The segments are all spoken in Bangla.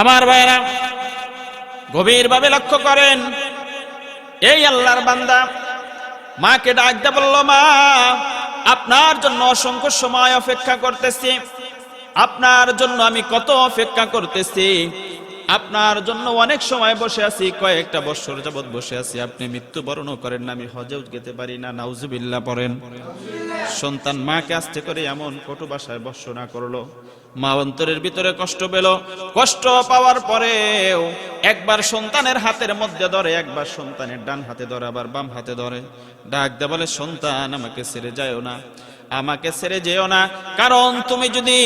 আমার ভাইরা গভীরভাবে লক্ষ্য করেন, এই আল্লাহর বান্দা মাকে ডাক দিয়ে বলল, মা আপনার জন্য অসংখ্য সময় অপেক্ষা করতেছি, আপনার জন্য আমি কত অপেক্ষা করতেছি, আপনার জন্য অনেক সময় বসে আছি, কয়েকটা বছর যাবত বসে আছি, আপনি মৃত্যুবরণও করেন না, আমি হজেও যেতে পারি না। নাউজুবিল্লাহ পড়েন। সন্তান মাকে আস্তে করে এমন কটু ভাষায় ভর্ৎসনা করলো, মা অন্তরের ভিতরে কষ্ট পেল। কষ্ট পাওয়ার পরেও একবার সন্তানের হাতের মধ্যে ধরে, একবার সন্তানের ডান হাতে ধরে, আবার বাম হাতে ধরে, ডাক দে বলে, সন্তান আমাকে ছেড়ে যাও না, আমাকে ছেড়ে যেও না, কারণ তুমি যদি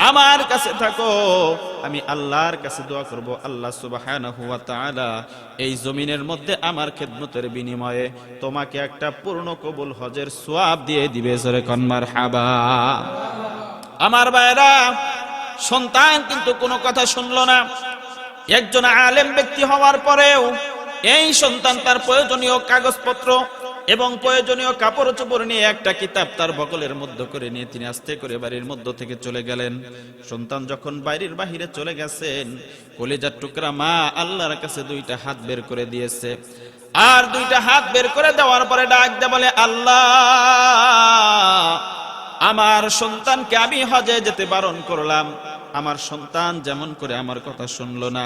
আমার কাছে থাকো আমি আল্লাহর কাছে দোয়া করব, আল্লাহ সুবহানাহু ওয়া তাআলা এই জমিনের মধ্যে আমার খেদমতের বিনিময়ে তোমাকে একটা পূর্ণ কবুল হজের সওয়াব দিয়ে দিবে। জোরে কোন মারহাবা। আমার ভাইরা, সন্তান কিন্তু কোনো কথা শুনলো না। একজন আলেম ব্যক্তি হওয়ার পরেও এই সন্তান তার প্রয়োজনীয় কাগজপত্র এবং প্রয়োজনীয় কাপড় চোপড় নিয়ে একটা কিতাব তার বগলের মধ্যে করে নিয়ে তিনি আস্তে করে বাড়ির মধ্য থেকে চলে গেলেন। সন্তান যখন বাড়ির বাহিরে চলে গেছেন, কলিজার টুকরা মা আল্লাহর কাছে দুইটা হাত বের করে দিয়েছে। আর দুইটা হাত বের করে দেওয়ার পরে ডাক দিয়ে বলে, আল্লাহ আমার সন্তানকে আমি হজে যেতে বারণ করলাম, আমার সন্তান যেমন করে আমার কথা শুনলো না।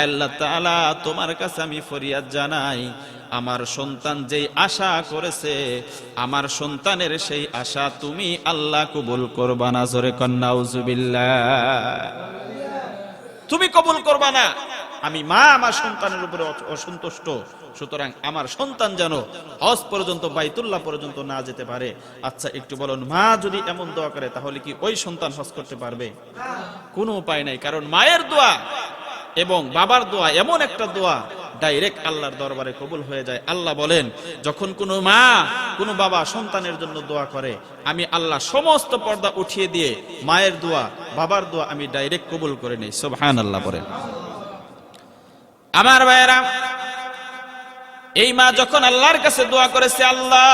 আল্লাহ তাআলা তোমার কাছে আমি ফরিয়াদ জানাই, আমার সন্তান যেই আশা করেছে, আমার সন্তানের সেই আশা তুমি আল্লাহ কবুল করবা না। জোরে কোন নাউজুবিল্লাহ। তুমি কবুল করবা না। আমি মা আমার সন্তানের উপরে অসন্তুষ্ট, সুতরাং আমার সন্তান যেন হজ পর্যন্ত, বাইতুল্লাহ পর্যন্ত না যেতে পারে। আচ্ছা একটু বলুন, মা যদি এমন দোয়া করে তাহলে কি ওই সন্তান হজ করতে পারবে? কোনো উপায় নাই, কারণ মায়ের দোয়া এবং বাবার দোয়া এমন একটা দোয়া ডাইরেক্ট আল্লাহর দরবারে কবুল হয়ে যায়। আল্লাহ বলেন, যখন কোনো মা কোনো বাবা সন্তানের জন্য দোয়া করে, আমি আল্লাহ সমস্ত পর্দা উঠিয়ে দিয়ে মায়ের দোয়া বাবার দোয়া আমি ডাইরেক্ট কবুল করে নেই। সুবহানাল্লাহ বলেন। আমার ভাইয়েরা, এই মা যখন আল্লাহর কাছে দোয়া করেছে, আল্লাহ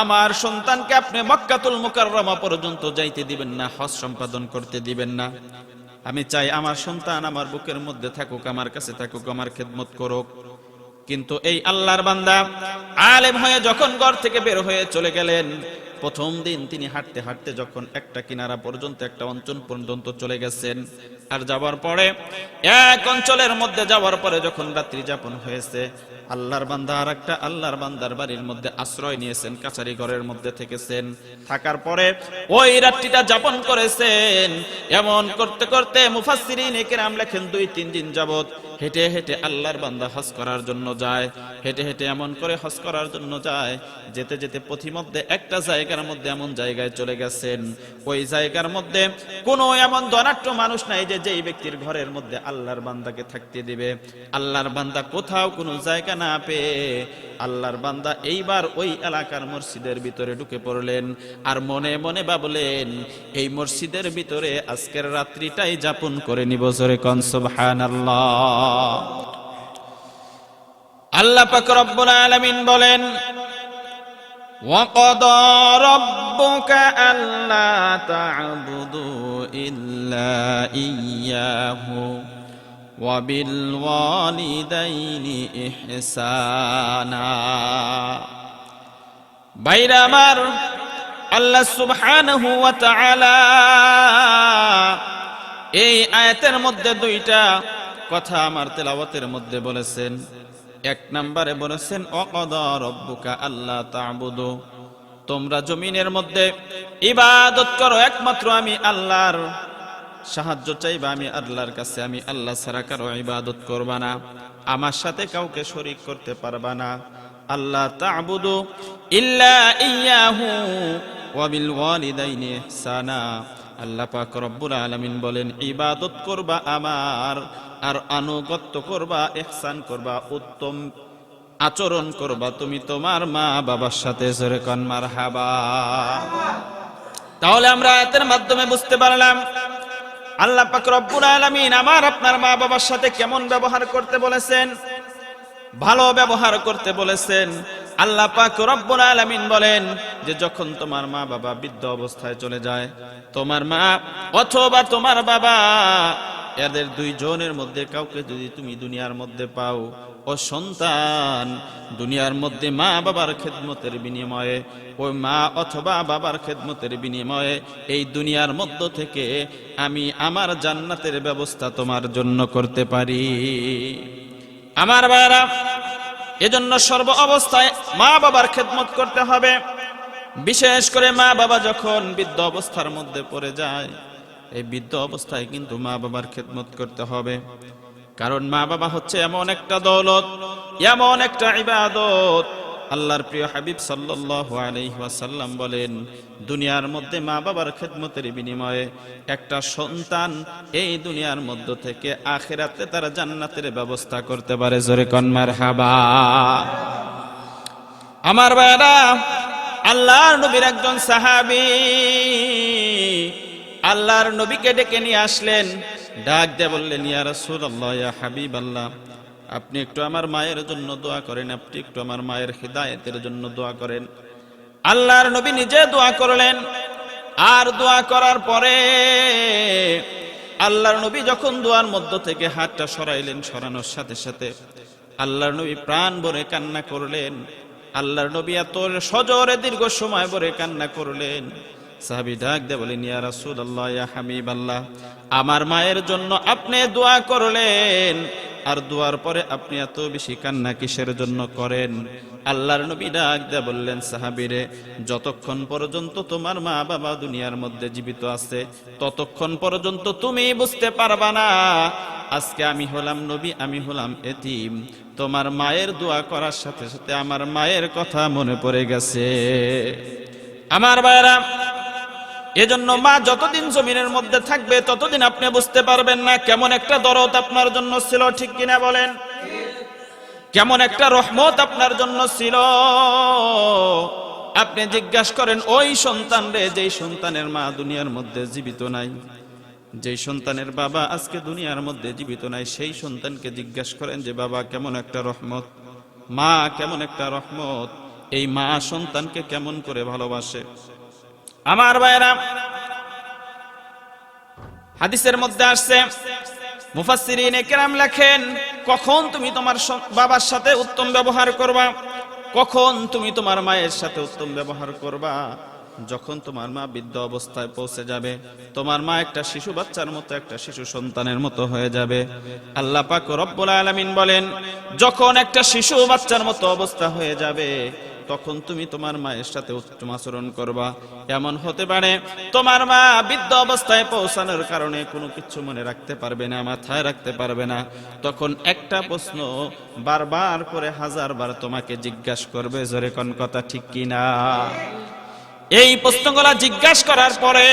আমার সন্তানকে আপনি মক্কাতুল মুকাররমা পর্যন্ত যাইতে দিবেন না, হজ সম্পাদন করতে দিবেন না, আমি চাই আমার সন্তান আমার বুকের মধ্যে থাকুক, আমার কাছে থাকুক, আমার খেদমত করুক। কিন্তু এই আল্লাহর বান্দা আলেম হয়ে যখন ঘর থেকে বের হয়ে চলে গেলেন, প্রথম দিন তিনি হাঁটতে হাঁটতে যখন একটা কিনারা পর্যন্ত, একটা অঞ্চল পর্যন্ত চলে গেছেন, আর যাওয়ার পরে এক অঞ্চলের মধ্যে যাওয়ার পরে যখন রাত্রি যাপন হয়েছে, আল্লাহর বান্দা আর একটা আল্লাহর বান্দার বাড়ির মধ্যে আশ্রয় নিয়েছেন, কাছারি ঘরের মধ্যে থেকেছেন। থাকার পরে ওই রাত্রিটা যাপন করেছেন। এমন করতে করতে মুফাসসিরিন ইকরাম লেখেন 2-3 দিন যাবত হেঁটে হেঁটে আল্লাহর বান্দা হজ করার জন্য যায়, হেঁটে হেঁটে এমন করে হজ করার জন্য যায়। যেতে যেতে পথিমধ্যে একটা জায়গার মধ্যে এমন জায়গায় চলে গেছেন, ওই জায়গার মধ্যে কোনো এমন ধনাঢ্য মানুষ নাই যে যেই ব্যক্তির ঘরের মধ্যে আল্লাহর বান্দাকে থাকতে দিবে। আল্লাহর বান্দা কোথাও কোনো জায়গা না পেয়ে আল্লাহর বান্দা এইবার ওই এলাকার মসজিদের ভিতরে ঢুকে পড়লেন, আর মনে মনে ভাবলেন, এই মসজিদের ভিতরে আজকের রাত্রিটাই যাপন করে নিব। জোরে কোন সুবহানাল্লাহ। আল্লাহ পাক রব্বুল আলামিন বলেন, وَقَضَى رَبُّكَ أَلَّا تَعْبُدُوا إِلَّا إِيَّاهُ وَبِالْوَالِدَيْنِ إِحْسَانًا। ভাইরা আমার, আল্লাহ সুবহানাহু ওয়া তাআলা এই আয়াতের মধ্যে দুইটা কথা আমার তেলাওয়াতের মধ্যে বলেছেন। এক নম্বরে বলেছেন, ওয়াকাদা রাব্বুকা আল্লা তা'বুদু, তোমরা জমিনের মধ্যে ইবাদত করো একমাত্র আমি আল্লাহর, সাহায্য চাইবা আমি আল্লাহর কাছে, আমি আল্লাহ ছাড়া কারো ইবাদত করবা না, আমার সাথে কাউকে শরীক করতে পারবা না। আল্লাহ তা'বুদু ইল্লা ইয়াহু ওয়া বিল ওয়ালিদাইনি ইহসানা। আল্লাহ পাক রব্বুল আলামিন বলেন, ইবাদত করবা আমার, আর আনুগত্য করবা, ইহসান করবা, উত্তম আচরণ করবা তুমি তোমার মা বাবার সাথে। জোরে কোন মারহাবা। তাহলে আমরা আয়াতের মাধ্যমে বুঝতে পারলাম আল্লাহ পাক রব্বুল আলামিন আমার আপনার মা বাবার সাথে কেমন ব্যবহার করতে বলেছেন, ভালো ব্যবহার করতে বলেছেন। আল্লাহ পাক রব্বুল আলামিন বলেন যে যখন তোমার মা বাবা বৃদ্ধ অবস্থায় চলে যায়, তোমার মা অথবা তোমার বাবা এদের দুইজনের মধ্যে কাউকে যদি তুমি দুনিয়ার মধ্যে পাও, ও সন্তান, দুনিয়ার মধ্যে মা বাবার খেদমতের বিনিময়ে, ওই মা অথবা বাবার খেদমতের বিনিময়ে এই দুনিয়ার মধ্য থেকে আমি আমার জান্নাতের ব্যবস্থা তোমার জন্য করতে পারি। আমার ভাইরা, এজন্য সর্ব অবস্থায় মা বাবার খেদমত করতে হবে। বিশেষ করে মা বাবা যখন বৃদ্ধ অবস্থার মধ্যে পড়ে যায়, এই বৃদ্ধ অবস্থায় কিন্তু মা বাবার খেদমত করতে হবে। কারণ মা বাবা হচ্ছে এমন একটা দৌলত, এমন একটা ইবাদত। আল্লাহর প্রিয় হাবিব সাল্লাল্লাহু আলাইহি ওয়াসাল্লাম বলেন, দুনিয়ার মধ্যে মা বাবার খেদমতের বিনিময়ে একটা সন্তান এই দুনিয়ার মধ্য থেকে আখিরাতে তার জান্নাতের ব্যবস্থা করতে পারে। জোরে কোন মারহাবা। আমার ভাইরা, আল্লাহর নবীর একজন সাহাবী আল্লাহর নবীকে ডেকে নিয়ে আসলেন, ডাক দিয়ে বললেন, ইয়া রাসূলুল্লাহ, ইয়া হাবিবাল্লাহ, আপনি একটু আমার মায়ের জন্য দোয়া করেন, আপনি একটু আমার মায়ের হিদায়াতের জন্য দোয়া করেন। আল্লাহর নবী নিজে দোয়া করলেন। আর দোয়া করার পরে আল্লাহর নবী যখন দোয়ার মধ্য থেকে হাতটা সরাইলেন, সরানোর সাথে সাথে আল্লাহর নবী প্রাণ ভরে কান্না করলেন। আল্লাহর নবী এত সজোরে দীর্ঘ সময় ভরে কান্না করলেন। সাহাবী ডাক দিয়ে বলেন, ইয়া রাসূলুল্লাহ, ইয়া হাবিবাল্লাহ, আমার মায়ের জন্য আপনি দোয়া করলেন, আর দোয়ার পরে আপনি এত বেশি কান্না কিসের জন্য করেন? আল্লাহর নবী ডাক দিয়ে বললেন, সাহাবীরে, যতক্ষণ পর্যন্ত তোমার মা বাবা দুনিয়ার মধ্যে জীবিত আছে, ততক্ষণ পর্যন্ত তুমি বুঝতে পারবা না আজকে আমি হলাম নবী, আমি হলাম এতিম। তোমার মায়ের দোয়া করার সাথে সাথে আমার মায়ের কথা মনে পড়ে গেছে। আমার ভাইরা, এজন্য মা যতদিন জমিনের মধ্যে থাকবে ততদিন আপনি বুঝতে পারবেন না কেমন একটা দরদ আপনার জন্য ছিল। ঠিক কিনা বলেন? কেমন একটা রহমত আপনার জন্য ছিল। আপনি জিজ্ঞাসা করেন ওই সন্তান রে, যেই সন্তানের মা দুনিয়ার মধ্যে জীবিত নাই, যেই সন্তানের বাবা আজকে দুনিয়ার মধ্যে জীবিত নাই, সেই সন্তানকে জিজ্ঞাসা করেন যে বাবা কেমন একটা রহমত, মা কেমন একটা রহমত, এই মা সন্তানকে কেমন করে ভালোবাসে। আমার ভাইরা, হাদিসের মধ্যে আসছে, মুফাসসিরিনে কেরাম লেখেন, কখন তুমি তোমার বাবার সাথে উত্তম ব্যবহার করবা, কখন তুমি তোমার মায়ের সাথে উত্তম ব্যবহার করবা? যখন তোমার মা বৃদ্ধ অবস্থায় পৌঁছে যাবে, তোমার মা একটা শিশু বাচ্চার মতো, একটা শিশু সন্তানের মতো হয়ে যাবে। আল্লাহ পাক রব্বুল আলামিন বলেন, যখন একটা শিশু বাচ্চার মতো অবস্থা হয়ে যাবে, তখন তুমি তোমার মায়ের সাথে উত্তম আচরণ করবা। এমন হতে পারে তোমার মা বৃদ্ধ অবস্থায় পৌঁছানোর কারণে কোনো কিছু মনে রাখতে পারবে না, মাথায় রাখতে পারবে না। তখন একটা প্রশ্ন বারবার করে 1000 বার তোমাকে জিজ্ঞাসা করবে। জোরে কোন কথা ঠিক কিনা? এই প্রশ্নগুলা জিজ্ঞাসা করার পরে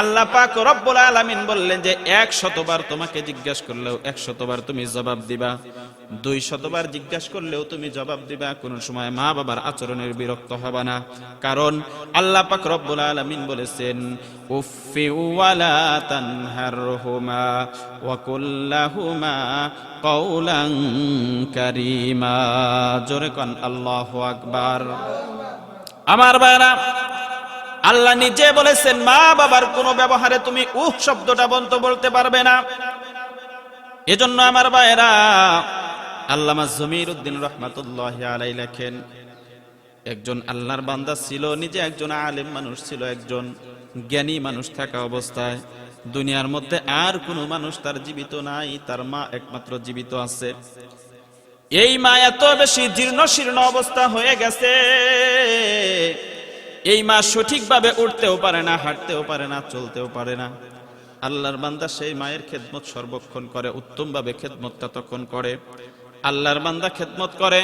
আল্লাহ পাক রব্বুল আলামিন বললেন যে 100 বার তোমাকে জিজ্ঞাসা করলেও 100 বার তুমি জবাব দিবা, 200 বার জিজ্ঞাসা করলেও তুমি জবাব দিবা। কোন সময় মা বাবার আচরণের বিরক্ত হবে না, কারণ আল্লাহ পাক রব্বুল আলামিন বলেছেন, উফি ওয়ালা তানহারহুমা ওয়া কুল্লাহুমা কওলান কারীমা। জোরে কোন আল্লাহু আকবার। আমার ভাইরা, আল্লাহ নিজে বলেছেন মা বাবার কোনো ব্যবহারে তুমি শব্দটা বলতে পারবে না। এজন্য আমার ভাইরা, আল্লামা জমিরউদ্দিন রাহমাতুল্লাহি আলাইহি লেখেন, একজন আল্লাহর বান্দা ছিল, নিজে একজন আলেম মানুষ ছিল, একজন জ্ঞানী মানুষ থাকা অবস্থায় দুনিয়ার মধ্যে আর কোনো মানুষ তার জীবিত নাই, তার মা একমাত্র জীবিত আছে। এই মা এত বেশি জীর্ণ শীর্ণ অবস্থা হয়ে গেছে, এই মা সঠিকভাবে উঠতেও পারে না, হাঁটতেও পারে না, চলতেও পারে না। আল্লাহর বান্দা সেই মায়ের খেদমত সর্বক্ষণ করে, উত্তমভাবে খেদমতটা তখন করে। আল্লাহর বান্দা খেদমত করে,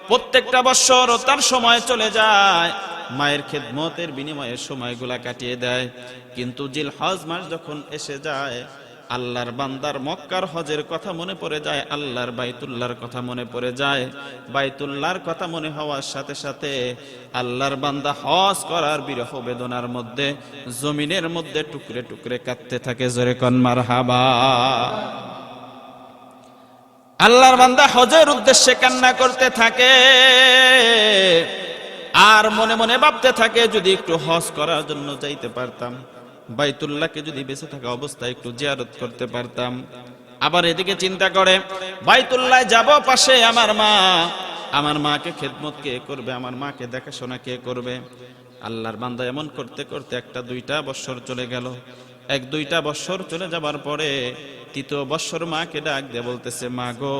প্রত্যেকটা বছর তার সময় চলে যায়, মায়ের খেদমতের বিনিময়ে সময়গুলা কাটিয়ে দেয়। কিন্তু জিলহজ মাস যখন এসে যায়, আল্লাহর বান্দার মক্কার হজের কথা মনে পড়ে যায়, আল্লাহর বাইতুল্লাহর কথা মনে পড়ে যায়। বাইতুল্লাহর কথা মনে হওয়ার সাথে সাথে আল্লাহর বান্দা হজ করার বিরহ বেদনার মধ্যে জমিনের মধ্যে টুকরে টুকরে কাঁদতে থাকে। জোরে কোন মারহাবা। আল্লাহর বান্দা হজের উদ্দেশ্যে কান্না করতে থাকে, আর মনে মনে ভাবতে থাকে যদি একটু হজ করার জন্য যাইতে পারতাম, বাইতুল্লাহকে যদি বেঁচে থাকা অবস্থায় একটু জিয়ারত করতে পারতাম। আবার এদিকে চিন্তা করে বাইতুল্লাহ যাব, পাশে আমার মা, আমার মাকে খেদমত কে করবে, আমার মাকে দেখাশোনা কে করবে। আল্লাহর বান্দা এমন করতে করতে 1-2টা বছর চলে গেল। 1-2টা বছর চলে যাবার পরে 3য় বছর মাকে ডাক দিয়ে বলতেছে, মা গো,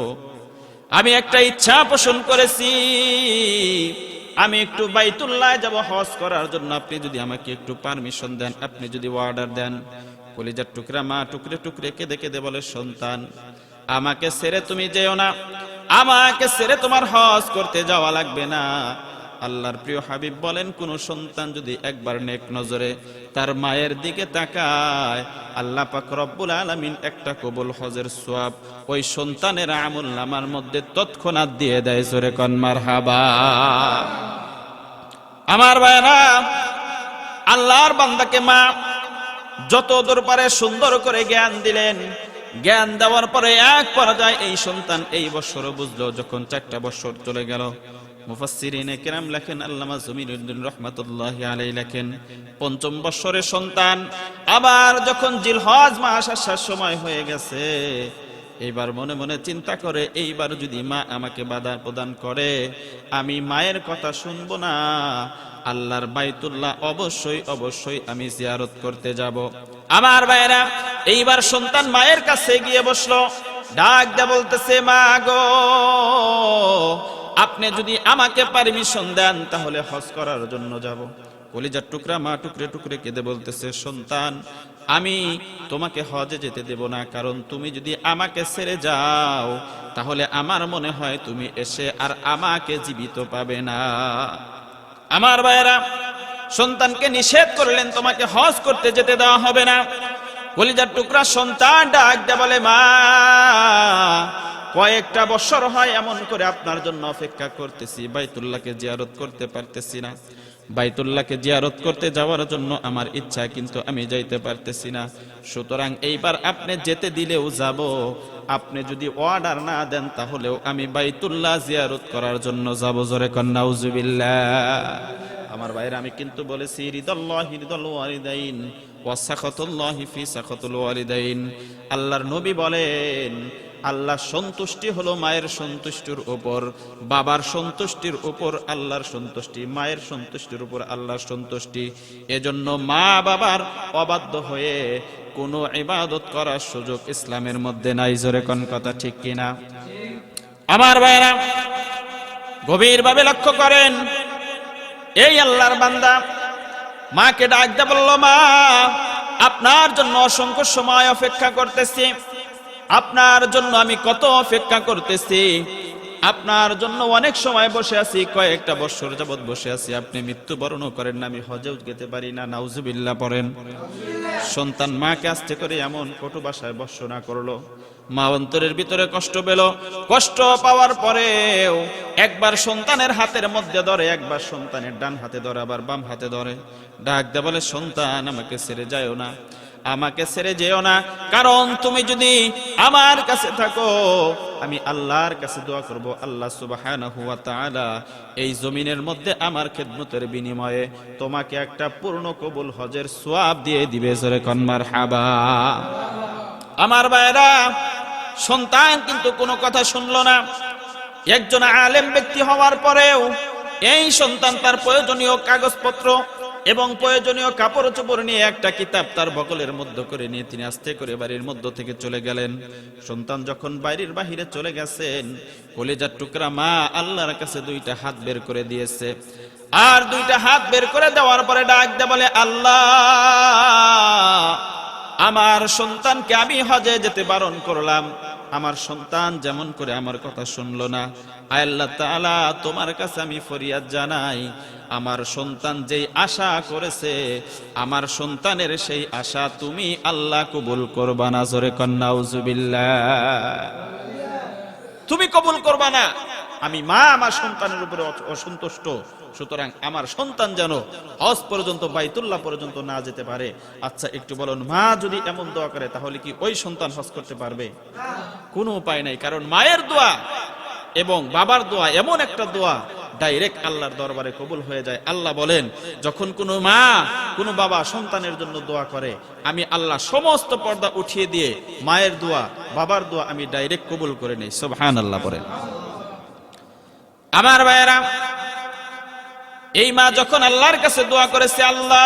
আমি একটা ইচ্ছা পোষণ করেছি, আমি একটু বাইতুল্লাহ যাব হজ করার জন্য। আপনি যদি আমাকে একটু পারমিশন দেন, আপনি যদি অর্ডার দেন। কলিজার টুকরা মা টুকরে টুকরে কেঁদে কেঁদে বলে, সন্তান, আমাকে ছেড়ে তুমি যেও না, আমাকে ছেড়ে তোমার হজ করতে যাওয়া লাগবে না। আল্লাহর প্রিয় হাবিব বলেন, কোন সন্তান যদি একবার নেক নজরে তার মায়ের দিকে তাকায়, আল্লাহ পাক রব্বুল আলামিন একটা কবুল হজের সওয়াব ওই সন্তানের আমলনামার মধ্যে তৎক্ষণাৎ দিয়ে দেয়। জোরে কোন মারহাবা। আমার ভাইরা, আল্লাহর বান্দাকে মা যত দূর পারে সুন্দর করে জ্ঞান দিলেন। জ্ঞান দেওয়ার পরে এক পর্যায়ে এই সন্তান এই বছরও বুঝলো। যখন 4টা বছর চলে গেল, মুফাসসিরিনে কেরাম লেখেন, আল্লামা জমিরুদ্দিন রাহমাতুল্লাহি আলাইহি লেখেন, 5ম বছরের সন্তান। আবার যখন জিলহজ মাস আসার সময় হয়ে গেছে, এইবার মনে মনে চিন্তা করে, এইবার যদি মা আমাকে বাধা প্রদান করে, আমি মায়ের কথা শুনবো না, আল্লাহর বাইতুল্লাহ অবশ্যই অবশ্যই আমি জিয়ারত করতে যাব। আমার ভাইরা, এইবার সন্তান মায়ের কাছে গিয়ে বসলো, ডাক দিয়ে বলতেছে, মা গো, আপনি যদি আমাকে পারমিশন দেন তাহলে হজ করার জন্য যাব। কলিজার টুকরা মা টুকরে টুকরে কেঁদে বলতেছে, সন্তান, আমি তোমাকে হজে যেতে দেব না, কারণ তুমি যদি আমাকে ছেড়ে যাও তাহলে আমার মনে হয় তুমি এসে আর আমাকে জীবিত পাবে না। আমার ভাইয়েরা, সন্তানকে নিষেধ করলেন, তোমাকে হজ করতে যেতে দেওয়া হবে না। কলিজার টুকরা সন্তান ডাক দিয়ে বলে, মা, কয়েকটা বছর হয় এমন করে আপনার জন্য অপেক্ষা করতেছি, বাইতুল্লাহকে জিয়ারত করতে পারতেছি না। বাইতুল্লাহকে জিয়ারত করতে যাওয়ার জন্য আমার ইচ্ছা, কিন্তু আমি যাইতে পারতেছি না। সুতরাং এইবার আপনি যেতে দিলেও যাব, আপনি যদি অর্ডার না দেন তাহলেও আমি বাইতুল্লাহ জিয়ারত করার জন্য যাব। জোরে কোন নাউজুবিল্লাহ। আমার ভাইরা, আমি কিন্তু বলেছি, রিদাল্লাহি রিদাল ওয়ালিদাইন ওয়া সাখাতুল্লাহি ফি সাখাতুল ওয়ালিদাইন। আল্লাহর নবী বলেন, আল্লাহর সন্তুষ্টি হলো মায়ের সন্তুষ্টির উপর, বাবার সন্তুষ্টির উপর আল্লাহর সন্তুষ্টি, মায়ের সন্তুষ্টির উপর আল্লাহর সন্তুষ্টি। এজন্য মা বাবার অবাধ্য হয়ে কোনো ইবাদত করার সুযোগ ইসলামের মধ্যে নাই। জোরে কোন কথা ঠিক কিনা? আমার ভাইরা, গভীরভাবে লক্ষ্য করেন, এই আল্লাহর বান্দা মাকে ডাক দিয়ে বলল, মা, আপনার জন্য অসংখ্য সময় অপেক্ষা করতেছি, আপনার জন্য আমি কত অপেক্ষা করতেছি, আপনার জন্য অনেক সময় বসে আছি, কয়েকটা বছর যাবত বসে আছি, আপনি মৃত্যুবরণও করেন না, আমি হজেও যেতে পারি না। নাউজুবিল্লাহ পড়েন। সন্তান মাকে আস্তে করে এমন কটু ভাষায় ভর্ৎসনা করলো, মা অন্তরের ভিতরে কষ্ট পেল। কষ্ট পাওয়ার পরেও একবার সন্তানের হাতের মধ্যে ধরে, একবার সন্তানের ডান হাতে ধরে, আবার বাম হাতে ধরে, ডাক দে বলে, সন্তান, আমাকে ছেড়ে যাও না, আমাকে ছেড়ে যেও না, কারণ তুমি যদি আমার কাছে থাকো, আমি আল্লাহর কাছে দোয়া করব, আল্লাহ সুবহানাহু ওয়া তাআলা এই জমিনের মধ্যে আমার খেদমতের বিনিময়ে তোমাকে একটা পূর্ণ কবুল হজের সওয়াব দিয়ে দিবে। জোরে কোন মারহাবা। আমার ভাইরা, সন্তান কিন্তু কোনো কথা শুনলো না। একজন আলেম ব্যক্তি হওয়ার পরেও এই সন্তান তার প্রয়োজনীয় কাগজপত্র এবং প্রয়োজনীয় কাপড় চোপড় নিয়ে একটা কিতাব তার বগলের মধ্যে করে নিয়ে তিনি আস্তে করে বাড়ির মধ্য থেকে চলে গেলেন। সন্তান যখন বাড়ির বাহিরে চলে গেছেন, কলিজার টুকরা মা আল্লাহর কাছে 2টা হাত বের করে দিয়েছে। আর 2টা হাত বের করে দেওয়ার পরে ডাক দিয়ে বলে, আল্লাহ, আমার সন্তানকে আমি হজে যেতে বারণ করলাম, আমার সন্তান যেমন করে আমার কথা শুনলো না। আল্লাহ তাআলা, তোমার কাছে আমি ফরিয়াদ জানাই, আমার সন্তান যেই আশা করেছে, আমার সন্তানের সেই আশা তুমি আল্লাহ কবুল করবা না। জোরে কোন নাউজুবিল্লাহ। তুমি কবুল করবা না। আমি মা আমার সন্তানের উপরে অসন্তুষ্ট, সুতরাং আমার সন্তান যেন হজ পর্যন্ত, বাইতুল্লাহ পর্যন্ত না যেতে পারে। আচ্ছা, একটু বলুন, মা যদি এমন দোয়া করে তাহলে কি ওই সন্তান হজ করতে পারবে? কোনো উপায় নাই, কারণ মায়ের দোয়া এবং বাবার দোয়া এমন একটা দোয়া ডাইরেক্ট আল্লাহর দরবারে কবুল হয়ে যায়। আল্লাহ বলেন, যখন কোনো মা কোনো বাবা সন্তানের জন্য দোয়া করে, আমি আল্লাহ সমস্ত পর্দা উঠিয়ে দিয়ে মায়ের দোয়া বাবার দোয়া আমি ডাইরেক্ট কবুল করে নেই। সুবহানাল্লাহ বলেন। আমার ভাইয়েরা, এই মা যখন আল্লাহর কাছে দোয়া করেছে, আল্লাহ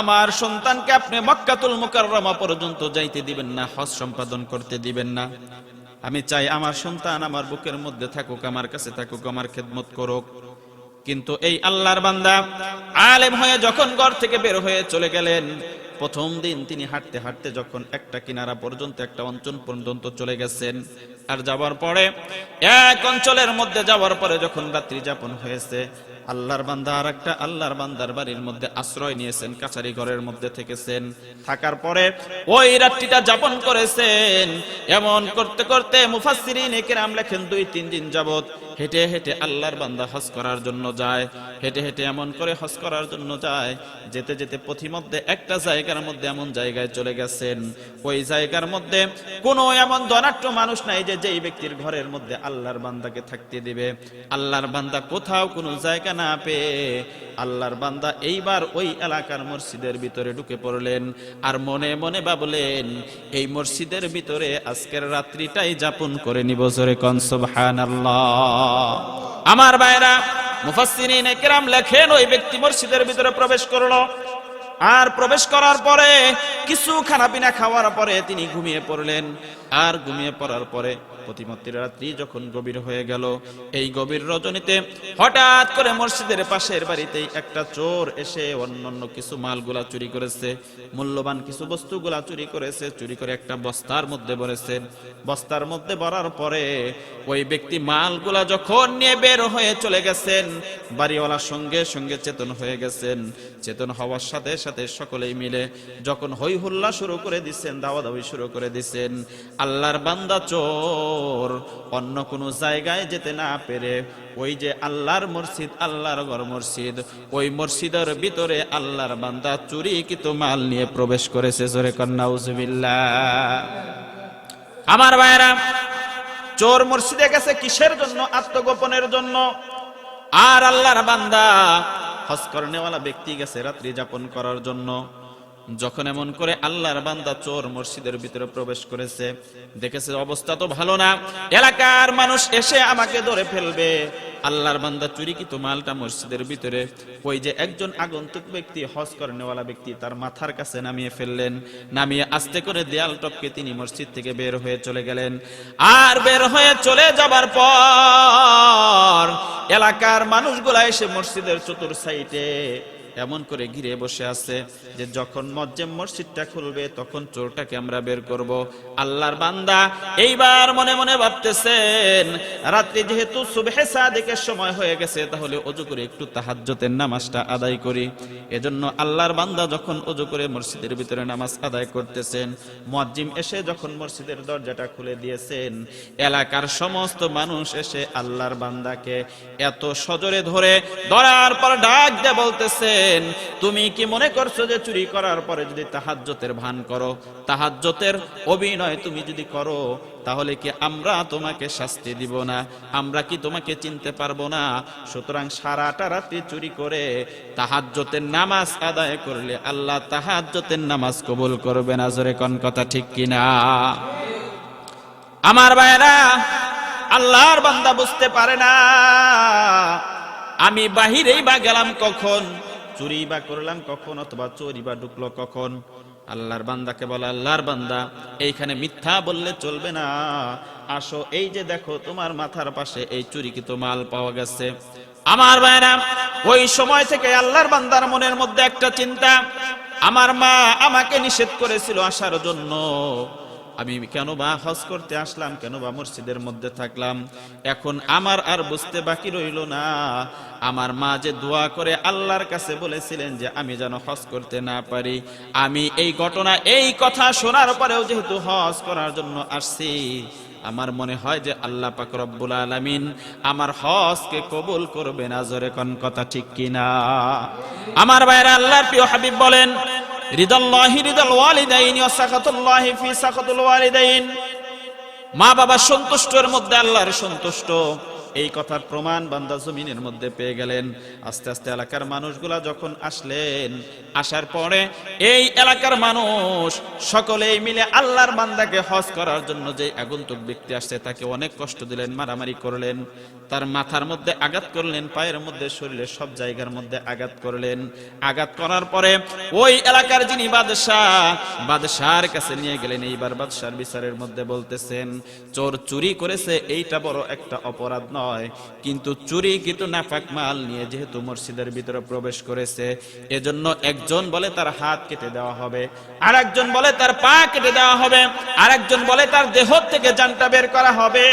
আমার সন্তানকে আপনি মক্কাতুল মুকাররমা পর্যন্ত যাইতে দিবেন না, হজ সম্পাদন করতে দিবেন না, আমি চাই আমার সন্তান আমার বুকের মধ্যে থাকুক, আমার কাছে থাকুক, আমার খেদমত করুক। কিন্তু এই আল্লাহর বান্দা আলেম হয়ে যখন ঘর থেকে বের হয়ে চলে গেলেন, প্রথম দিন তিনি হাঁটতে হাঁটতে যখন একটা কিনারা পর্যন্ত, একটা অঞ্চল পর্যন্ত চলে গেছেন, আর যাওয়ার পরে এক অঞ্চলের মধ্যে যাওয়ার পরে যখন রাত্রি যাপন হয়েছে, আল্লাহর বান্দা আর একটা আল্লাহর বান্দার বাড়ির মধ্যে আশ্রয় নিয়েছেন, কাছারি ঘরের মধ্যে থেকেছেন। থাকার পরে ওই রাত্রিটা যাপন করেছেন। এমন করতে করতে মুফাসসিরিন কিরাম লেখেন 2-3 দিন যাবত হেঁটে হেঁটে আল্লাহর বান্দা হজ করার জন্য যায়। হেঁটে হেঁটে এমন করে হজ করার জন্য যায়, যেতে যেতে পথিমধ্যে একটা জায়গার মধ্যে এমন জায়গায় চলে গেছেন, ওই জায়গার মধ্যে কোনো এমন ধনাঢ্য মানুষ নাই যে যেই ব্যক্তির ঘরের মধ্যে আল্লাহর বান্দাকে থাকতে দিবে। আল্লাহর বান্দা কোথাও কোনো জায়গা না পেয়ে আল্লাহর বান্দা এইবার ওই এলাকার মসজিদের ভিতরে ঢুকে পড়লেন, আর মনে মনে ভাবলেন, এই মসজিদের ভিতরে আজকের রাত্রিটাই যাপন করে নিব। জোরে কোন সুবহানাল্লাহ। আমার ভাইরা, মুফাসসিরিন কিরাম লেখেন, ওই ব্যক্তি মসজিদের ভিতরে প্রবেশ করলো, আর প্রবেশ করার পরে কিছু খানাপিনা খাওয়ার পরে তিনি ঘুমিয়ে পড়লেন। আর ঘুমিয়ে পড়ার পরে প্রতিমধ্যে রাত্রি যখন গভীর হয়ে গেল, এই গভীর রজনীতে হঠাৎ করে মসজিদের পাশের বাড়িতেই একটা চোর এসে অন্যান্য কিছু মালগুলা চুরি করেছে, মূল্যবান কিছু বস্তুগুলা চুরি করেছে। চুরি করে একটা বস্তার মধ্যে ভরেছেন। বস্তার মধ্যে ভরার পরে ওই ব্যক্তি মালগুলা যখন নিয়ে বের হয়ে চলে গেছেন, বাড়িওয়ালার সঙ্গে সঙ্গে চেতন হয়ে গেছেন। চেতন হওয়ার সাথে সাথে সকলেই মিলে যখন হই হুল্লা শুরু করে দিচ্ছেন, দাওয়াদাওয়ি শুরু করে দিচ্ছেন, আল্লাহর বান্দা চোর অন্য কোনো জায়গায় যেতে না পেরে ওই যে আল্লাহর মসজিদ, আল্লাহর ঘর মসজিদ, ওই মসজিদের ভিতরে আল্লাহর বান্দা চুরিকৃত মাল নিয়ে প্রবেশ করেছে। জোরে কন নাউজুবিল্লাহ। আমার ভাইরা, চোর মসজিদে গেছে কিসের জন্য? আত্মগোপনের জন্য। আর আল্লাহর বান্দা হজ করনেওয়ালা ব্যক্তি গেছে রাত্রি যাপন করার জন্য। যখন এমন করে আল্লাহর বান্দা চোর মসজিদের ভিতরে প্রবেশ করেছে, দেখেছে অবস্থা তো ভালো না, এলাকার মানুষ এসে আমাকে ধরে ফেলবে। আল্লাহর বান্দা চুরিকৃত মালটা মসজিদের ভিতরে ওই যে একজন আগন্তুক ব্যক্তি, হজ করনেওয়ালা ব্যক্তি, তার মাথার কাছে নামিয়ে ফেললেন। নামিয়ে আস্তে করে দেয়াল টপকে তিনি মসজিদ থেকে বের হয়ে চলে গেলেন। আর বের হয়ে চলে যাবার পর এলাকার মানুষগুলা এসে মসজিদের চতুর সাইডে এমন করে ঘিরে বসে আছে যে যখন মসজিদটা খুলবে তখন চোরটাকে আমরা বের করব। আল্লাহর বান্দা এইবার মনে মনে ভাবতেছেন, রাত্রি যেহেতু সুবহে সাদিকের সময় হয়ে গেছে, তাহলে ওযু করে একটু তাহাজ্জুদের নামাজটা আদায় করি। এজন্য আল্লাহর বান্দা যখন ওযু করে মসজিদের ভিতরে নামাজ আদায় করতেছেন, মুয়াজ্জিম এসে যখন মসজিদের দরজাটা খুলে দিয়েছেন, এলাকার সমস্ত মানুষ এসে আল্লাহর বান্দাকে এত সজোরে ধরার পর ডাক দিয়ে বলতেছে, তুমি কি মনে করছো যে চুরি করার পরে যদি তাহাজ্জুদের ভান করো, তাহাজ্জুদের অভিনয় তুমি যদি করো, তাহলে কি আমরা তোমাকে শাস্তি দিব না? আমরা কি তোমাকে চিনতে পারবো না? সুতরাং সারাটা রাত্রি চুরি করে তাহাজ্জুদের নামাজ আদায় করলে আল্লাহ তাহাজ্জুদের নামাজ কবুল করবে না। জোরে কোন কথা ঠিক কিনা? আমার ভাইরা, আল্লাহর বান্দা বুঝতে পারে না আমি বাহিরেই বা গেলাম কখন, চুরি বা করলাম কখন, অথবা চোরি বা ঢুকলো কখন। আল্লাহর বান্দাকে বলে, আল্লাহর বান্দা এইখানে মিথ্যা বললে চলবে না, আসো এই যে দেখো তোমার মাথার পাশে এই চুরিকৃত মাল পাওয়া গেছে। আমার ভাইরা, ওই সময় থেকে আল্লাহর বান্দার মনের মধ্যে একটা চিন্তা, আমার মা আমাকে নিষেধ করেছিল আসার জন্য, আমি কেন বা হজ করতে আসলাম, কেন বা মসজিদের মধ্যে থাকলাম। এখন আমার আর বুঝতে বাকি রইল না, আমার মা যে দোয়া করে আল্লাহর কাছে বলেছিলেন যে আমি যেন হজ করতে না পারি, আমি এই ঘটনা, এই কথা শোনার পরেও যেহেতু হজ করার জন্য আসছি, আমার মনে হয় যে আল্লাহ পাক রব্বুল আলামিন আমার হজকে কবুল করবে না। জোরে কোন কথা ঠিক কিনা? আমার ভাইরা, আল্লাহর প্রিয় হাবিব বলেন, রিদাল্লাহি রিদাল ওয়ালিদাইন ওয়া সাখাতুল্লাহি ফি সাখাতুল ওয়ালিদাইন। মা বাবা সন্তুষ্টের মধ্যে আল্লাহর সন্তুষ্ট, এই কথার প্রমাণ বান্দা জমিনের মধ্যে পেয়ে গেলেন। আস্তে আস্তে এলাকার মানুষগুলা যখন আসলেন, আসার পরে এই এলাকার মানুষ সকলেই মিলে আল্লাহর বান্দাকে হজ করার জন্য যে আগন্তুক ব্যক্তি আসছে তাকে অনেক কষ্ট দিলেন, মারামারি করলেন, তার মাথার মধ্যে আঘাত করলেন, পায়ের মধ্যে, শরীরের সব জায়গার মধ্যে আঘাত করলেন। আঘাত করার পরে ওই এলাকার যিনি বাদশার কাছে নিয়ে গেলেন। এইবার বাদশার বিচারের মধ্যে বলতেছেন, চোর চুরি করেছে এইটা বড় একটা অপরাধ নয়, কিন্তু চুরি কিন্তু নাপাক মাল নিয়ে যেহেতু মসজিদের ভিতরে প্রবেশ করেছে, এজন্য একজন বলে তার হাত কেটে দেওয়া হবে, আর একজন বলে তার পা কেটে দেওয়া হবে, আর একজন বলে তার দেহ থেকে জানটা বের করা হবে,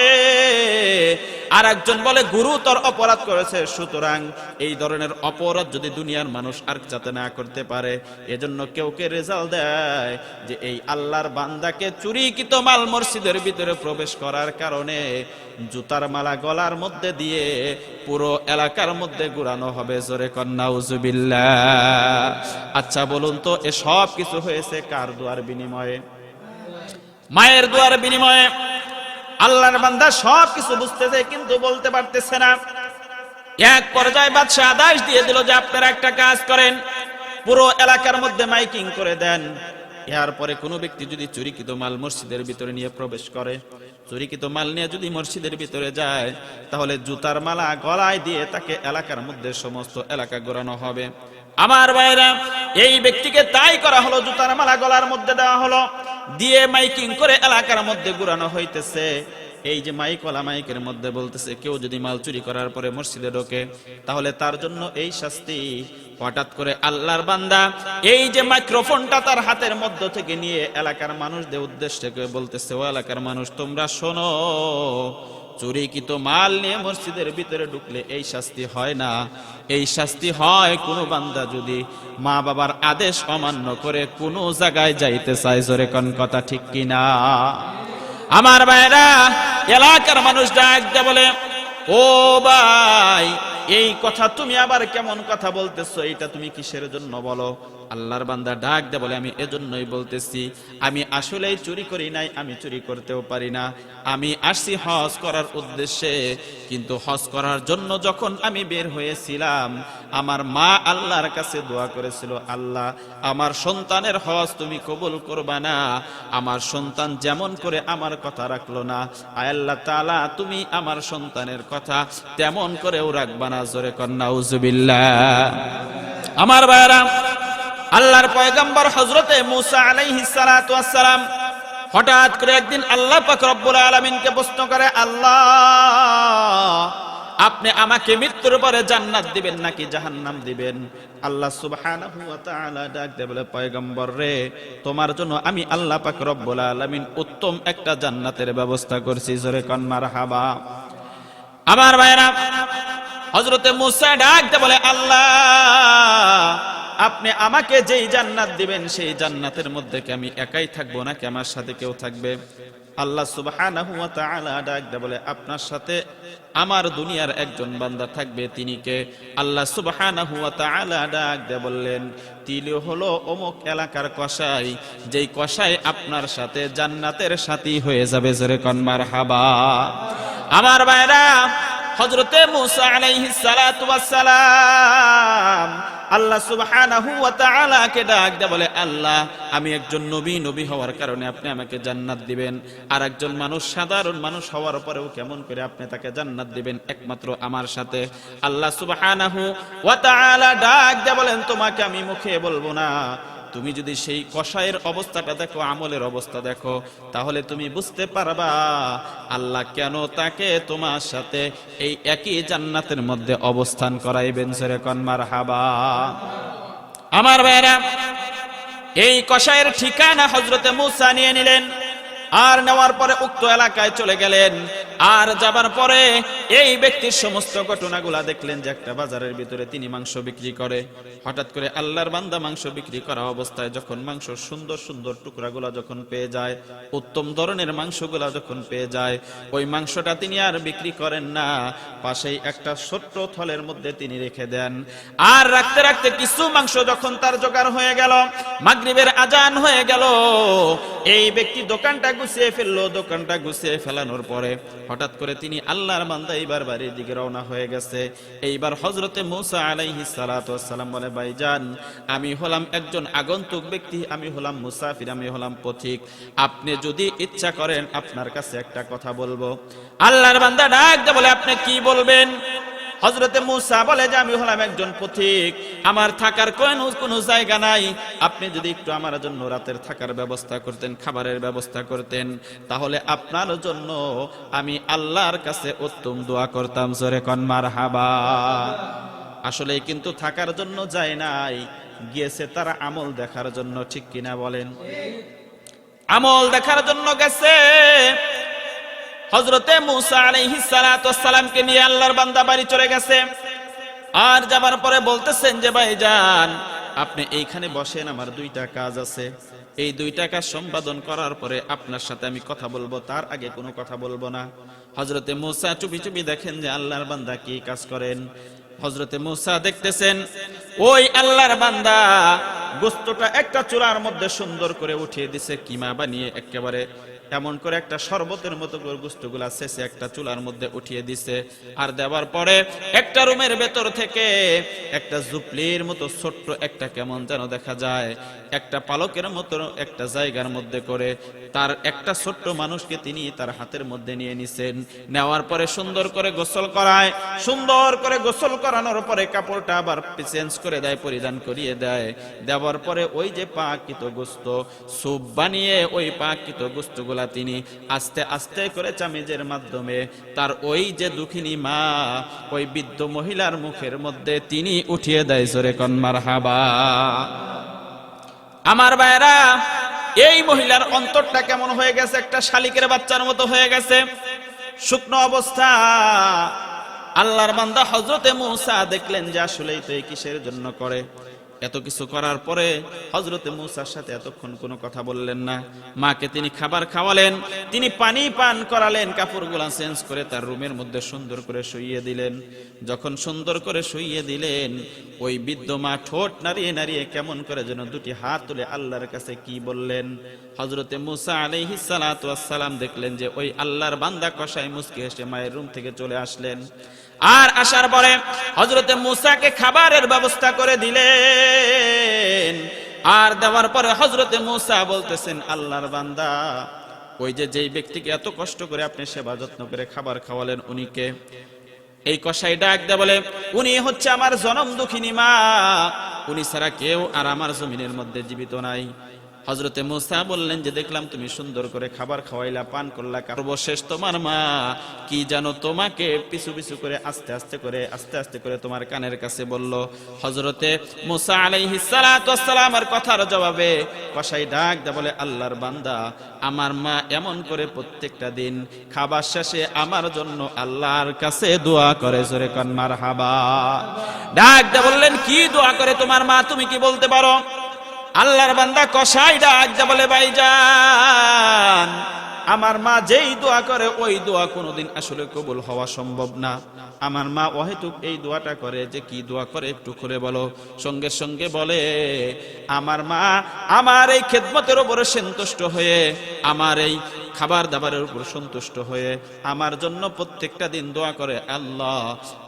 আর একজন বলে গুরুতর অপরাধ করেছে। সুতরাং এই ধরনের অপরাধ যদি দুনিয়ার মানুষ আর যাতে না করতে পারে, এজন্য কেউ কে রেজাল্ট দেয় যে এই আল্লাহর বান্দাকে চুরিকৃত মাল মসজিদের ভিতরে প্রবেশ করার কারণে জুতার মালা গলার মধ্যে দিয়ে পুরো এলাকার মধ্যে ঘুরানো হবে। জোরে কন নাউজুবিল্লাহ। আচ্ছা বলুন তো, এ সব কিছু হয়েছে কার দোয়ার বিনিময়ে? মায়ের দোয়ার বিনিময়ে। আল্লাহর বান্দা সব কিছু বুঝতেছে কিন্তু বলতে পারতেছে না। এক পর্যায়ে বাদশা আদেশ দিয়ে দিল যে আপনারা একটা কাজ করেন, পুরো এলাকার মধ্যে মাইকিং করে দেন, এরপরে কোনো ব্যক্তি যদি চুরিকৃত মাল মসজিদের ভিতরে নিয়ে প্রবেশ করে, চুরিকৃত মাল নিয়ে যদি মসজিদের ভিতরে যায়, তাহলে জুতার মালা গলায় দিয়ে তাকে এলাকার মধ্যে সমস্ত এলাকা ঘোরানো হবে। আমার ভাইরা, এই ব্যক্তিকে তাই করা হলো, জুতার মালা গলার মধ্যে দেওয়া হলো, দিয়ে মাইকিং করে এলাকার মধ্যে ঘুরানো হইতেছে। এই যে মাইকওয়ালা মাইকের মধ্যে বলতেছে, কেউ যদি মাল চুরি করার পরে মসজিদে ঢোকে তাহলে তার জন্য এই শাস্তি। হঠাৎ করে আল্লাহর বান্দা এই যে মাইক্রোফোনটা তার হাতের মধ্য থেকে নিয়ে এলাকার মানুষদের উদ্দেশ্যে বলতেছে, ও এলাকার মানুষ তোমরা শোনো, চুরিকৃত মাল নিয়ে মসজিদের ভিতরে ঢুকলে এই শাস্তি হয় না, এই শাস্তি হয় কোনো বান্দা যদি মা বাবার আদেশ অমান্য করে কোনো জায়গায় যাইতে চায়। জোরে কোন কথা ঠিক কিনা? আমার ভাইরা, এলাকার মানুষ ডাক দিয়ে বলে, ও ভাই, এই কথা তুমি আবার কেমন কথা বলতেছো? এটা তুমি কিসের জন্য বলো? আল্লাহর বান্দা ডাক দিয়ে বলে, আমি এজন্যই বলতেছি, আমি আসলেই চুরি করি নাই, আমি চুরি করতেও পারি না, আমি আসছি হজ করার উদ্দেশ্যে। কিন্তু হজ করার জন্য যখন আমি বের হয়েছিলাম, আমার মা আল্লাহর কাছে দোয়া করেছিল, আল্লাহ আমার সন্তানের হজ তুমি কবুল করবা না, আমার সন্তান যেমন করে আমার কথা রাখলো না, আয় আল্লাহ তাআলা তুমি আমার সন্তানের কথা তেমন করেও রাখবা না। জোরে কন নাউজুবিল্লাহ। আমার ভাইরা, আল্লাহর পয়গম্বর হযরতে মূসা আলাইহিস সালাতু ওয়াস সালাম হঠাৎ করে একদিন আল্লাহ পাক রব্বুল আলামিনকে প্রশ্ন করে, আল্লাহ আপনি আমাকে মৃত্যুর পরে জান্নাত দিবেন নাকি জাহান্নাম দিবেন? আল্লাহ সুবহানাহু ওয়া তাআলা ডাক দিয়ে বলে, পয়গম্বর রে, তোমার জন্য আমি আল্লাহ পাক রব্বুল আলামিন উত্তম একটা জান্নাতের ব্যবস্থা করছি। জোরে কোন মারহাবা। আমার ভাইরা, হযরতে মূসা ডাক দিয়ে বলে, আল্লাহ আপনি আমাকে যেই জান্নাত দিবেন সেই জান্নাতের মধ্যে কি আমি একাই থাকবো নাকি আমার সাথে কেউ থাকবে? আল্লাহ সুবহানাহু ওয়া তাআলা ডাক দিয়ে বলে, আপনার সাথে আমার দুনিয়ার একজন বান্দা থাকবে। তিনি কে? আল্লাহ সুবহানাহু ওয়া তাআলা ডাক দিয়ে বললেন, তিনি হলো অমুক এলাকার কসাই, যেই কসাই আপনার সাথে জান্নাতের সাথী হয়ে যাবে। জোরে কোন মারহাবা। আমার ভাইরা, হযরতে মূসা আলাইহিস সালাতু ওয়াস সালাম আল্লাহ সুবহানাহু ওয়া তাআলা কে ডাক দিয়ে বলে, আল্লাহ আমি একজন নবী হওয়ার কারণে আপনি আমাকে জান্নাত দিবেন, আর একজন মানুষ সাধারণ মানুষ হওয়ার পরেও কেমন করে আপনি তাকে জান্নাত দিবেন? একমাত্র আমার সাথে। আল্লাহ সুবহানাহু ওয়া তাআলা ডাক দিয়ে বলেন, তোমাকে আমি মুখে বলবো না, তুমি যদি সেই কসাইয়ের অবস্থাটা দেখো, আমলের অবস্থা দেখো, তাহলে তুমি বুঝতে পারবা আল্লাহ কেন তাকে তোমার সাথে এই একই জান্নাতের মধ্যে অবস্থান করাইবেন। জোরে কোন মারহাবা। আমার ভাইরা, এই কসাইয়ের ঠিকানা হযরতে মূসা নিয়ে নিলেন, আর নেওয়ার পরে উক্ত এলাকায় চলে গেলেন। আর যাবার পরে এই ব্যক্তির সমস্ত ঘটনাগুলা দেখলেন যে একটা বাজারের ভিতরে তিনি মাংস বিক্রি করে। হঠাৎ করে আল্লাহর বান্দা মাংস বিক্রি করা অবস্থায় যখন মাংস সুন্দর সুন্দর টুকরাগুলা যখন পেয়ে যায়, উত্তম ধরনের মাংসগুলা যখন পেয়ে যায়, ওই মাংসটা তিনি আর বিক্রি করেন না, পাশেই একটা ছোট্ট থলের মধ্যে তিনি রেখে দেন। আর রাখতে রাখতে কিছু মাংস যখন তার জোগাড় হয়ে গেল, মাগরিবের আজান হয়ে গেল, এই ব্যক্তি দোকানটা গুছিয়ে ফেললো। দোকানটা গুছিয়ে ফেলানোর পরে হঠাৎ করে তিনি আল্লাহর বান্দা এইবার বাড়ির দিকে রওনা হয়ে গেছে। এইবার হযরতে মূসা আলাইহিস সালাতু ওয়াস সালাম বলে, ভাইজান আমি হলাম একজন আগন্তুক ব্যক্তি, আমি হলাম মুসাফির, আমি হলাম পথিক, আপনি যদি ইচ্ছা করেন আপনার কাছে একটা কথা বলবো। আল্লাহর বান্দা ডাক দিয়ে বলে, আপনি কি বলবেন? হযরতে মূসা বলে যে আমি হলাম একজন পথিক, আমার থাকার কোনো জায়গা নাই, আপনি যদি একটু আমার জন্য রাতের থাকার ব্যবস্থা করতেন, খাবারের ব্যবস্থা করতেন, তাহলে আপনার জন্য আমি আল্লাহর কাছে উত্তম দোয়া করতাম। জোরে কোন মারহাবা। আসলে কিন্তু থাকার জন্য যায় নাই, গিয়েছে তারা আমল দেখার জন্য, ঠিক কিনা বলেন? আমল দেখার জন্য গেছে। হযরতে মূসা আলাইহিস সালাতু ওয়াস সালামকে নিয়ে আল্লাহর বান্দা বাড়ি চলে গেছে। আর যাবার পরে বলতেছেন যে ভাইজান আপনি এইখানে বসেন, আমার দুইটা কাজ আছে, এই দুইটা কাজ সম্পাদন করার পরে আপনার সাথে আমি কথা বলবো, তার আগে কোনো কথা বলবো না। হযরতে মূসা চুপি চুপি দেখেন যে আল্লাহর বান্দা কি কাজ করেন। হযরতে মূসা দেখতেছেন ওই আল্লাহর বান্দা গোশতটা একটা চুলার মধ্যে সুন্দর করে উঠিয়ে দিছে, কিমা বানিয়ে একেবারে এমন করে একটা শরবতের মতো করে গোশতগুলা শেষে একটা চুলার মধ্যে উঠিয়ে দিছে। আর দেওয়ার পরে একটা রুমের ভেতর থেকে একটা জুপলির মতো ছোট্ট একটা কেমন যেন দেখা যায় একটা পালকের মতো একটা জায়গার মধ্যে করে তার একটা ছোট্ট মানুষকে তিনি তার হাতের মধ্যে নিয়ে নিছেন। নেওয়ার পরে সুন্দর করে গোসল করায়, সুন্দর করে গোসল করানোর পরে কাপড়টা আবার চেঞ্জ করে দেয়, পরিধান করিয়ে দেয়। দেওয়ার পরে ওই যে পাকিত গোশত স্যুপ বানিয়ে ওই পাকিত গোশতগুলা তিনি আস্তে আস্তে করে চামিজের মাধ্যমে তার ওই যে দুঃখিনী মা ওই বৃদ্ধ মহিলার মুখের মধ্যে তিনি উঠিয়ে দেয়। জোরে কোন মারহাবা। আমার ভাইরা, এই মহিলার অন্তরটা কেমন হয়ে গেছে, একটা শালিকের বাচ্চার মতো হয়ে গেছে, শুকনো অবস্থা। আল্লাহর বান্দা হযরতে মূসা দেখলেন যে আসলেই তো এই কিসের জন্য করে। এত কিছু করার পরে হযরতে মূসার সাথে এতক্ষণ কোনো কথা বললেন না। মাকে তিনি খাবার খাওয়ালেন, তিনি পানি পান করালেন, কাপড়গুলা চেঞ্জ করে তার রুমের মধ্যে সুন্দর করে শুইয়ে দিলেন। যখন সুন্দর করে শুইয়ে দিলেন, ওই বৃদ্ধ মা ঠোঁট নাড়িয়ে নাড়িয়ে কেমন করে যেন দুটি হাত তুলে আল্লাহর কাছে কি বললেন। হযরতে মূসা আলাইহিস সালাতু ওয়াস সালাম দেখলেন যে ওই আল্লাহর বান্দা কসাই মুচকি হেসে মায়ের রুম থেকে চলে আসলেন। আর আসার পরে হযরতে মূসাকে খাবারের ব্যবস্থা করে দিলেন। আর দেওয়ার পরে হযরতে মূসা বলতেছেন, আল্লাহর বান্দা ওই যে যেই ব্যক্তিকে এত কষ্ট করে আপনি সেবা যত্ন করে খাবার খাওয়ালেন উনিকে? এই কসাই ডাক দেয়া বলে, উনি হচ্ছে আমার জনম দুঃখিনী মা, উনি ছাড়া কেউ আর আমার জমিনের মধ্যে জীবিত নাই। হযরতে মূসা বললেন যে দেখলাম তুমি সুন্দর করে খাবার খাওয়াইলা, পান করলা, সর্বশেষ তোমার মা কি জানো তোমাকে পিছু পিছু করে আস্তে আস্তে করে তোমার কানের কাছে বলল। হযরতে মূসা আলাইহিস সালাতু ওয়াস সালামের কথার জবাবে কসাই ডাক দেয়া বলে, আল্লাহর বান্দা আমার মা এমন করে প্রত্যেকটা দিন খাবার শেষে আমার জন্য আল্লাহর কাছে দোয়া করে। জোরে কোন মারহাবা। ডাক দেয়া বললেন, কি দোয়া করে তোমার মা, তুমি কি বলতে পারো? আল্লাহর বান্দা কসাই ডাক দেয়া বলে, ভাইজান আমার মা যেই দোয়া করে ওই দোয়া কোনোদিন আসলে কবুল হওয়া সম্ভব না। আমার মা অহেতুক এই দোয়াটা করে, যে কি দোয়া করে একটু খুলে বলো। সঙ্গে সঙ্গে বলে, আমার মা আমার এই খেদমতের উপরে সন্তুষ্ট হয়ে, আমার এই খাবার দাবারের উপর সন্তুষ্ট হয়ে আমার জন্য প্রত্যেকটা দিন দোয়া করে, আল্লাহ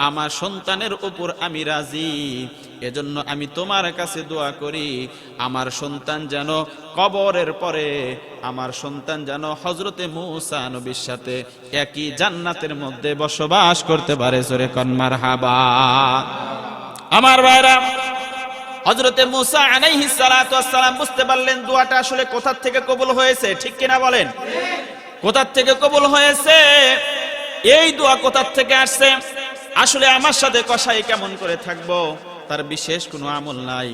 আমার সন্তানের উপর আমি রাজি, এজন্য আমি তোমার কাছে দোয়া করি আমার সন্তান যেন কবরের পরে আমার সন্তান যেন হযরতে মূসা নবীর সাথে একই জান্নাতের মধ্যে বসবাস করতে পারে। জোরে কোন মারহাবা। আমার ভাইরা, হযরতে মূসা আলাইহিস সালাতু ওয়াস সালাম বুঝতে পারলেন দোয়াটা আসলে কোথা থেকে কবুল হয়েছে, ঠিক কিনা বলেন? কোথা থেকে কবুল হয়েছে, এই দোয়া কোথা থেকে আসছে? আসলে আমার সাথে কসাই কেমন করে থাকবো, তার বিশেষ কোনো আমল নাই,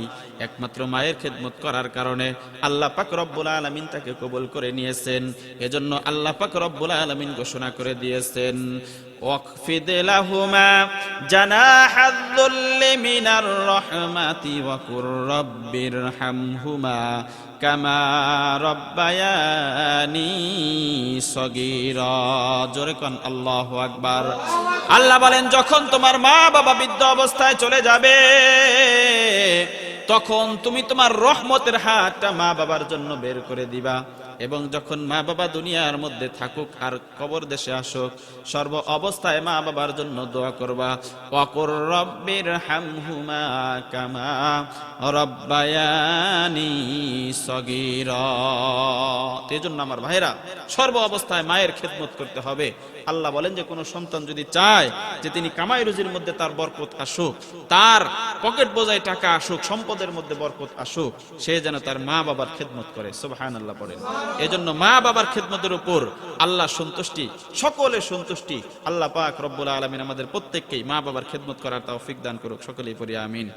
একমাত্র মায়ের খেদমত করার কারণে আল্লাহ পাক রব্বুল আলামিন তাকে কবুল করে নিয়েছেন। এজন্য আল্লাহ পাক রব্বুল আলামিন ঘোষণা করে দিয়েছেন, ওয়াকফিদ লাহুমা জানাহাদ যুল্লি মিনার রাহমাতি ওয়া কুর রাব্বিরহামহুমা কামা রাব্বায়ানি সগীরা। জোরে কোন আল্লাহু আকবার। আল্লাহ বলেন, যখন তোমার মা বাবা বৃদ্ধ অবস্থায় চলে যাবে তখন তুমি তোমার রহমতের হাতটা মা বাবার জন্য বের করে দিবা। এবং যখন মা বাবা দুনিয়ার মধ্যে থাকুক আর কবর দেশে আসুক, সর্ব অবস্থায় মা বাবার জন্য দোয়া করবা। ওয়াকুর রব্বির হামহুমা কামা রব্বায়ানি সগীরা। এজন্য আমার ভাইরা, সর্ব অবস্থায় মায়ের খেদমত করতে হবে। আল্লাহ বলেন যে কোনো সন্তান যদি চায় যে তিনি কামাই রুজির মধ্যে তার বরকত আসুক, তার পকেট বোঝায় টাকা আসুক, সম্পদের মধ্যে বরকত আসুক, সে যেন তার মা বাবার খেদমত করে। সুবহানাল্লাহ পড়েন। এজন্য মা বাবার খেদমতের উপর আল্লাহ সন্তুষ্টি, সকলের সন্তুষ্টি। আল্লাহ পাক রব্বুল আলামিন আমাদের প্রত্যেককেই মা বাবার খেদমত করার তৌফিক দান করুক। সকলেই পড়ি আমিন।